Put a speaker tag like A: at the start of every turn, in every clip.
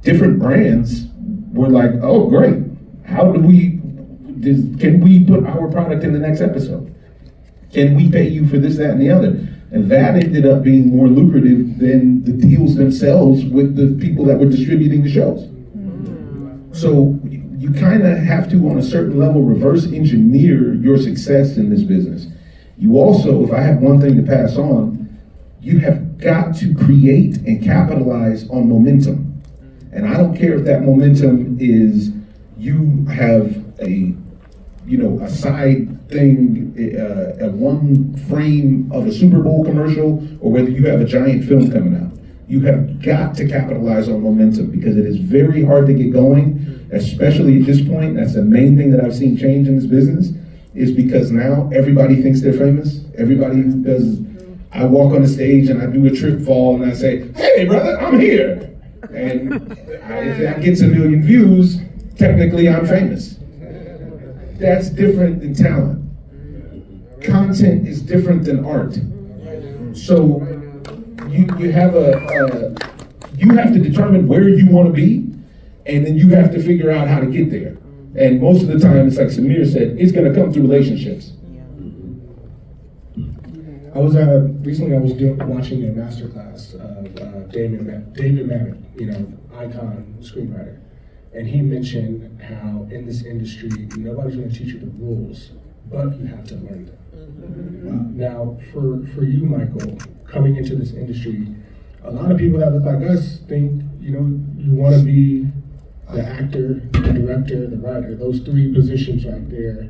A: different brands were like, oh, great. Can we put our product in the next episode? Can we pay you for this, that, and the other? And that ended up being more lucrative than the deals themselves with the people that were distributing the shows. So you kind of have to, on a certain level, reverse engineer your success in this business. You also, if I have one thing to pass on, you have got to create and capitalize on momentum. And I don't care if that momentum is you have a side thing, one frame of a Super Bowl commercial, or whether you have a giant film coming out. You have got to capitalize on momentum because it is very hard to get going, especially at this point. That's the main thing that I've seen change in this business, is because now everybody thinks they're famous. Everybody who does, I walk on the stage and I do a trip fall and I say, hey brother, I'm here. And if that gets 1 million views, technically I'm famous. That's different than talent. Content is different than art. So you have to determine where you want to be, and then you have to figure out how to get there. And most of the time, it's like Samir said, it's going to come through relationships.
B: I was recently watching a masterclass of David Mamet, icon screenwriter. And he mentioned how in this industry, nobody's going to teach you the rules, but you have to learn them. Now, for you, Michael, coming into this industry, a lot of people that look like us think, you want to be the actor, the director, the writer. Those three positions right there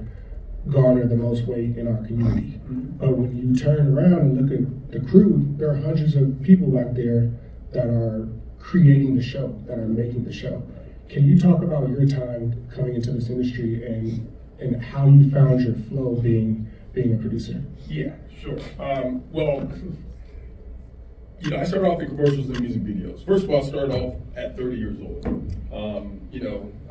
B: garner the most weight in our community. But when you turn around and look at the crew, there are hundreds of people back there that are creating the show, that are making the show. Can you talk about your time coming into this industry and how you found your flow being a producer?
C: Yeah, sure. I started off in commercials and music videos. First of all, I started off at 30 years old.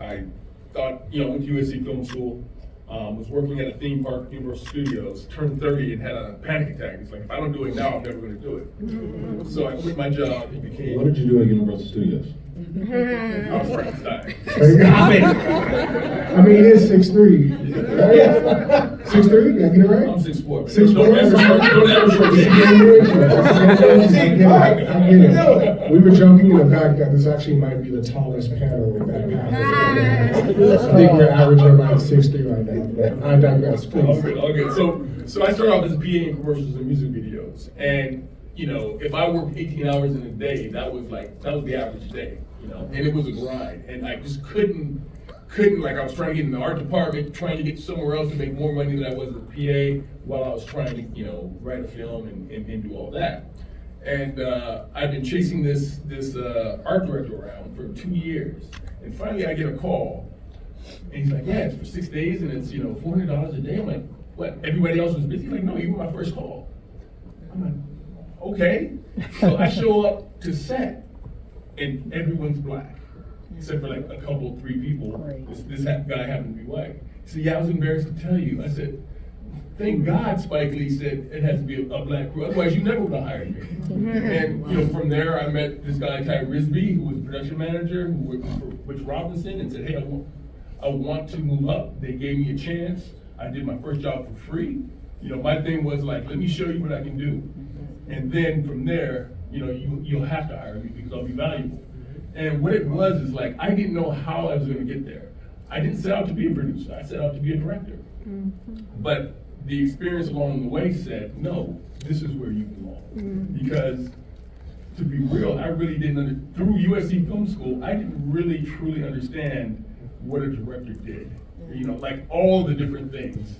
C: I thought, went to USC Film School, was working at a theme park at Universal Studios, turned 30 and had a panic attack. It's like, if I don't do it now, I'm never going to do it. So I quit my job and became...
A: What did you do at Universal Studios?
C: I was Frankenstein.
B: I mean, it is 6'3". Right? 6'3"? Did I get it right?
C: I'm 6'4".
B: 6'4"?
C: Don't ever short me.
B: I get it. We were joking in the back that this actually might be the tallest panel we've ever had. I think we're averaging about 6'3" right now, but I digress, please.
C: Okay. So I started off as a PA in commercials and music videos. And, if I worked 18 hours in a day, that was the average day, and it was a grind. And I just couldn't, I was trying to get in the art department, trying to get somewhere else to make more money than I was as a PA while I was trying to, write a film and do all that. And I've been chasing this art director around for 2 years. And finally I get a call. And he's like, yeah, it's for 6 days and it's, $400 a day. I'm like, what? Everybody else was busy? He's like, no, you were my first call. I'm like, okay. So I show up to set and everyone's black. Except for like a couple, 3 people. This guy happened to be white. He said, yeah, I was embarrassed to tell you. I said, thank God Spike Lee said it has to be a black crew. Otherwise, you never would have hired me. And from there, I met this guy, Ty Risby, who was production manager, who worked for Rich Robinson, and said, hey, I want to move up. They gave me a chance. I did my first job for free. My thing was like, let me show you what I can do. And then from there, you'll have to hire me because I'll be valuable. And what it was is like, I didn't know how I was going to get there. I didn't set out to be a producer. I set out to be a director. But the experience along the way said, no, this is where you belong. Because to be real, I really didn't, through USC Film School, I didn't really truly understand what a director did. Like all the different things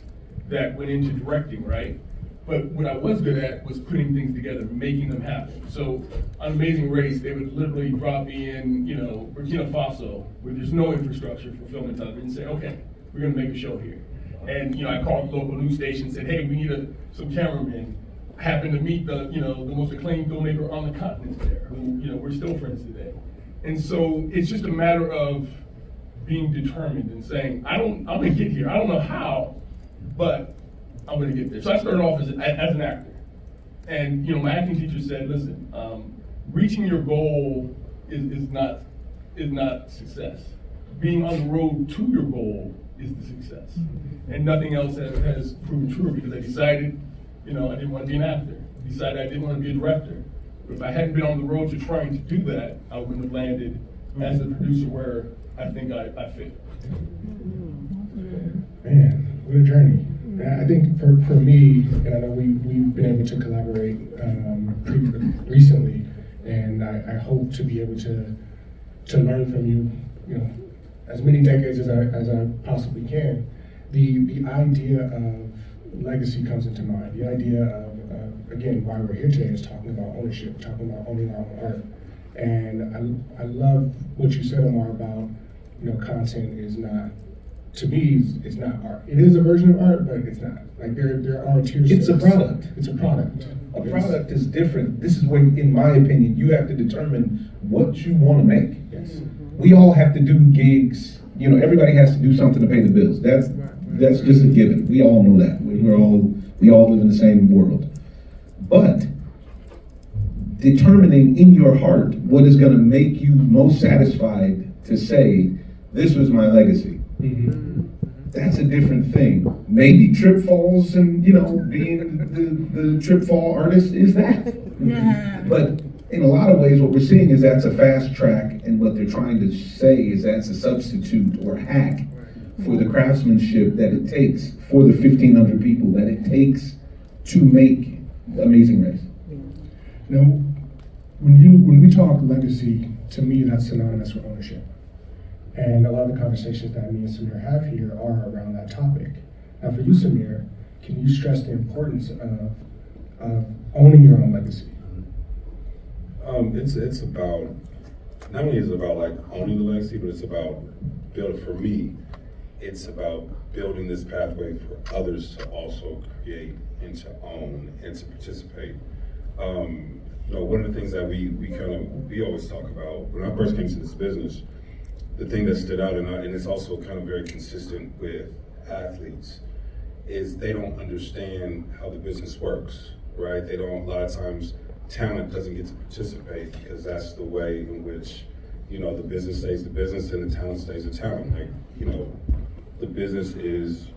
C: that went into directing, right? But what I was good at was putting things together, making them happen. So on Amazing Race, they would literally drop me in, Burkina Faso, where there's no infrastructure for film and television, and say, okay, we're gonna make a show here. And I called the local news station and said, hey, we need some cameramen. Happened to meet the most acclaimed filmmaker on the continent there, who, we're still friends today. And so it's just a matter of being determined and saying, I'm gonna get here. I don't know how, but I'm gonna get there. So I started off as an actor. And my acting teacher said, listen, reaching your goal is not is not success. Being on the road to your goal is the success. And nothing else has proven true, because I decided, I didn't want to be an actor. Decided I didn't want to be a director. But if I hadn't been on the road to trying to do that, I wouldn't have landed as a producer where I think I fit.
B: Man, what a journey. I think for me, and I know we've been able to collaborate recently, and I hope to be able to learn from you, as many decades as I possibly can. The idea of legacy comes into mind. The idea of again, why we're here today is talking about ownership, talking about owning our own art. And I love what you said, Omar, about content is not, to me, it's not art. It is a version of art, but it's not. Like there are tiers.
A: It's a product.
B: It's a product.
A: A product is different. This is where, in my opinion, you have to determine what you want to make.
B: Yes.
A: We all have to do gigs. Everybody has to do something to pay the bills. That's just a given. We all know that. We all live in the same world. But determining in your heart what is going to make you most satisfied to say, this was my legacy.
B: Mm-hmm.
A: That's a different thing. Maybe trip falls and, being the trip fall artist is that.
D: Yeah.
A: But in a lot of ways, what we're seeing is that's a fast track, and what they're trying to say is that's a substitute or hack for the craftsmanship that it takes, for the 1,500 people that it takes to make Amazing Race.
B: When we talk legacy, to me, that's synonymous with ownership. And a lot of the conversations that me and Samir have here are around that topic. Now, for you, Samir, can you stress the importance of owning your own legacy?
E: It's about, not only is it about like owning the legacy, but it's about building, for me, it's about building this pathway for others to also create and to own and to participate. One of the things that we always talk about, when I first came to this business, the thing that stood out, and it's also kind of very consistent with athletes, is they don't understand how the business works, right? They don't, a lot of times, talent doesn't get to participate because that's the way in which, the business stays the business and the talent stays the talent. Like, the business is,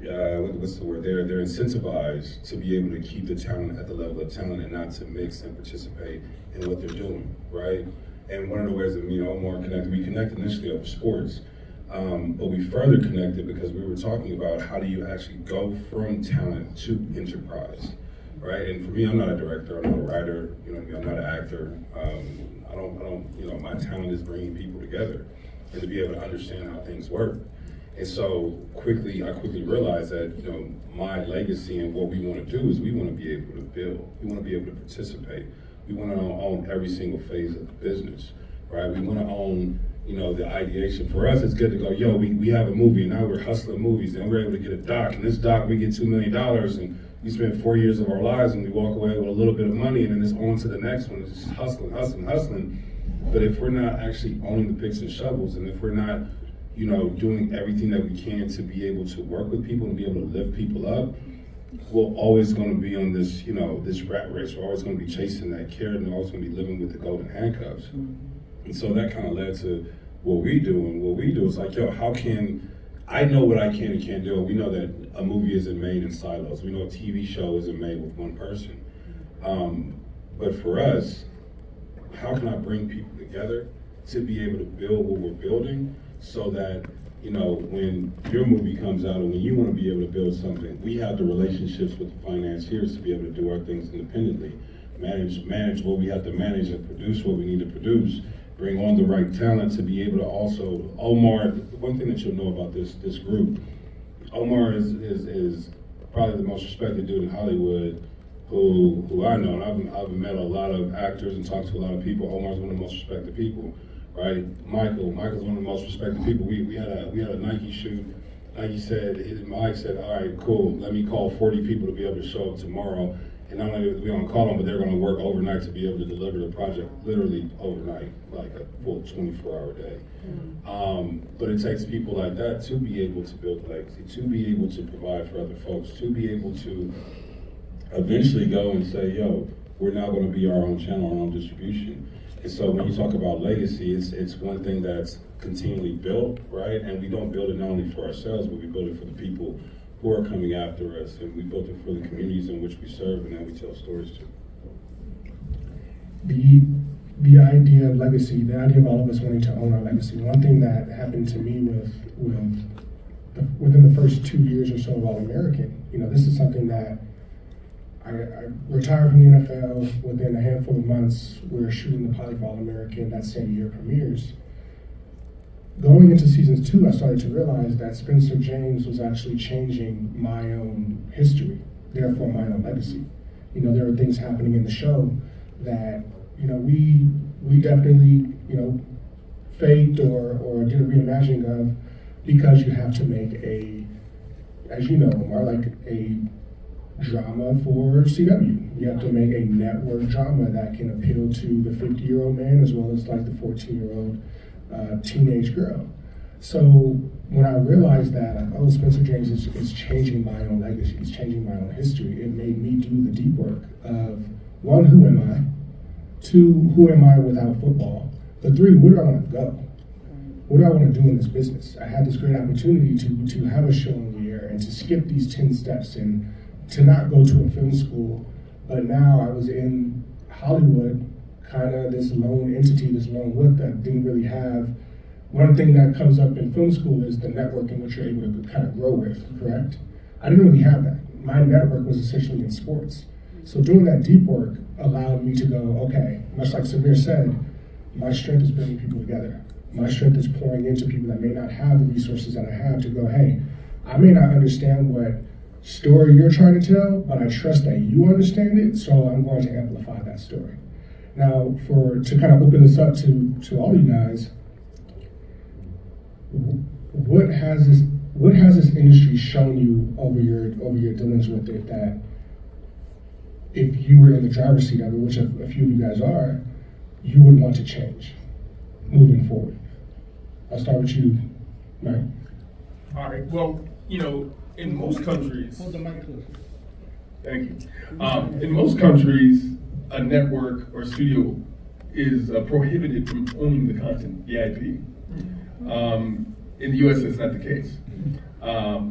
E: what's the word? They're incentivized to be able to keep the talent at the level of talent and not to mix and participate in what they're doing, right? And one of the ways that Omar connected, we connected initially over sports, but we further connected because we were talking about how do you actually go from talent to enterprise, right? And for me, I'm not a director, I'm not a writer, I'm not an actor. I don't, my talent is bringing people together and to be able to understand how things work. And so I quickly realized that, my legacy and what we want to do is we want to be able to build, we want to be able to participate. We want to own every single phase of the business, right? We want to own, the ideation. For us, it's good to go, we have a movie, and now we're hustling movies, and we're able to get a doc, and this doc, we get $2 million, and we spend 4 years of our lives, and we walk away with a little bit of money, and then it's on to the next one. It's just hustling. But if we're not actually owning the picks and shovels, and if we're not, doing everything that we can to be able to work with people and be able to lift people up, we're always going to be on this, this rat race. We're always going to be chasing that carrot, and we're always going to be living with the golden handcuffs. And so that kind of led to what we do. And what we do is like, how can, I know what I can and can't do. We know that a movie isn't made in silos. We know a TV show isn't made with one person. But for us, how can I bring people together to be able to build what we're building so that, when your movie comes out and when you want to be able to build something, we have the relationships with the financiers to be able to do our things independently, manage what we have to manage and produce what we need to produce, bring on the right talent to be able to also, Omar, one thing that you'll know about this group, Omar is probably the most respected dude in Hollywood who I know, and I've met a lot of actors and talked to a lot of people. Omar's one of the most respected people. Right, Michael's one of the most respected people. We had a Nike shoot. Mike said, all right, cool. Let me call 40 people to be able to show up tomorrow. And not only are we gonna call them, but they're gonna work overnight to be able to deliver the project, literally overnight, like a full 24-hour day. But it takes people like that to be able to build legacy, to be able to provide for other folks, to be able to eventually go and say, we're now gonna be our own channel, our own distribution. And so when you talk about legacy, it's one thing that's continually built, right? And we don't build it not only for ourselves, but we build it for the people who are coming after us, and we build it for the communities in which we serve and that we tell stories to.
B: The idea of legacy, the idea of all of us wanting to own our legacy. One thing that happened to me within the first 2 years or so of All American, this is something that I retired from the NFL. Within a handful of months, we're shooting the pilot for All American. That same year premieres. Going into seasons 2, I started to realize that Spencer James was actually changing my own history, therefore my own legacy. There were things happening in the show that we definitely faked or did a reimagining of, because you have to make as you know, more like a drama for CW. You have to make a network drama that can appeal to the 50-year-old man as well as like the 14-year-old teenage girl. So when I realized that, Spencer James is changing my own legacy, he's changing my own history, it made me do the deep work of, 1, who am I? 2, who am I without football? But 3, where do I want to go? What do I want to do in this business? I had this great opportunity to have a show in the air and to skip these 10 steps and to not go to a film school, but now I was in Hollywood, kind of this lone entity, this lone wolf that didn't really have. One thing that comes up in film school is the network in which you're able to kind of grow with, correct? I didn't really have that. My network was essentially in sports. So doing that deep work allowed me to go, okay, much like Samir said, my strength is bringing people together. My strength is pouring into people that may not have the resources that I have to go, hey, I may not understand what story you're trying to tell, but I trust that you understand it, so I'm going to amplify that story. Now, to kind of open this up to all you guys, what has this industry shown you over your dealings with it that if you were in the driver's seat of it, which a few of you guys are, you would want to change moving forward? I'll start with you, Mike.
C: All right. Well, in most countries.
D: Hold the mic close.
C: Thank you. In most countries, a network or studio is prohibited from owning the content, the IP. In the U.S., that's not the case.